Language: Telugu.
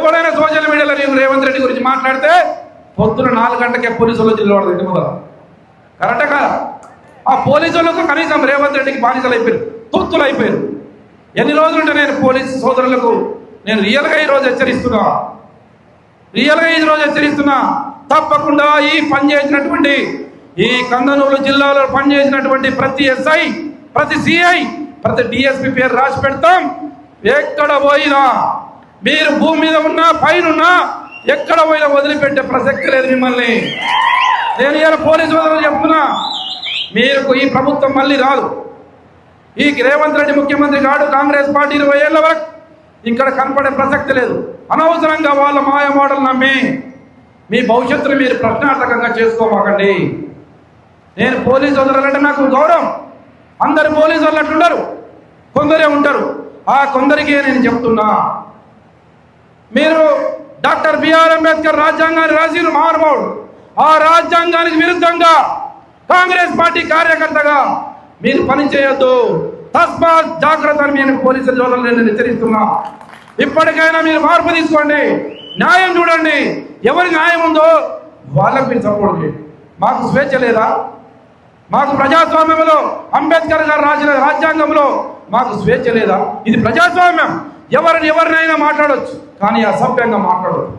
ఎవరైనా సోషల్ మీడియాలో నీవు రేవంత్ రెడ్డి గురించి మాట్లాడితే పొద్దున 4 గంటలకే పోలీసులు జిల్లాడు ఇంటి ముందర. కరెక్టే కదా? ఆ పోలీసులకు కనీసం రేవంత్ రెడ్డికి బానిసలు అయిపోయారు, తొత్తులు అయిపోయారు. ఎన్ని రోజులుంటే నేను పోలీసు సోదరులకు నేను రియల్గా ఈరోజు హెచ్చరిస్తున్నా, తప్పకుండా ఈ పనిచేసినటువంటి ఈ కందనూరు జిల్లాలో పనిచేసినటువంటి ప్రతి ఎస్ఐ, ప్రతి సిఐ, ప్రతి డిఎస్పీ పేరు రాసి పెడతాం. ఎక్కడ పోయినా మీరు భూమి మీద ఉన్నా పైన ఉన్నా ఎక్కడ పోయినా వదిలిపెట్టే ప్రసక్తి లేదు మిమ్మల్ని. నేను ఇలా పోలీసు సోదరులు చెప్తున్నా, మీరు ఈ ప్రభుత్వం మళ్ళీ రాదు. ఈ రేవంత్ రెడ్డి ముఖ్యమంత్రి కాడు, కాంగ్రెస్ పార్టీ 20 ఏళ్ల వరకు ఇక్కడ కనపడే ప్రసక్తి లేదు. అనవసరంగా వాళ్ళ మాయ మాటలు నమ్మి మీ భవిష్యత్తును మీరు ప్రశ్నార్థకంగా చేసుకోమాకండి. నేను పోలీసు సోదరులంటే నాకు గౌరవం. అందరు పోలీసు వాళ్ళు అట్లుండరు, కొందరే ఉంటారు. ఆ కొందరికే నేను చెప్తున్నా, మీరు డాక్టర్ బిఆర్ అంబేద్కర్ రాజ్యాంగాన్ని రాసిన మహానుభావుడు. ఆ రాజ్యాంగానికి విరుద్ధంగా కాంగ్రెస్ పార్టీ కార్యకర్తగా మీరు పని చేయొద్దు. తస్మాత్ జాగ్రత్త అని నేను పోలీసు సోదరులు నేను హెచ్చరిస్తున్నా. ఇప్పటికైనా మీరు మార్పు తీసుకోండి, న్యాయం చూడండి. ఎవరి న్యాయం ఉందో వాళ్ళకు మీరు సపోర్ట్ చేయండి. మాకు స్వేచ్ఛ లేదా? మాకు ప్రజాస్వామ్యంలో అంబేద్కర్ గారు రాసిన రాజ్యాంగంలో మాకు స్వేచ్ఛ లేదా? ఇది ప్రజాస్వామ్యం. ఎవరినైనా మాట్లాడవచ్చు, కానీ అసభ్యంగా మాట్లాడవచ్చు.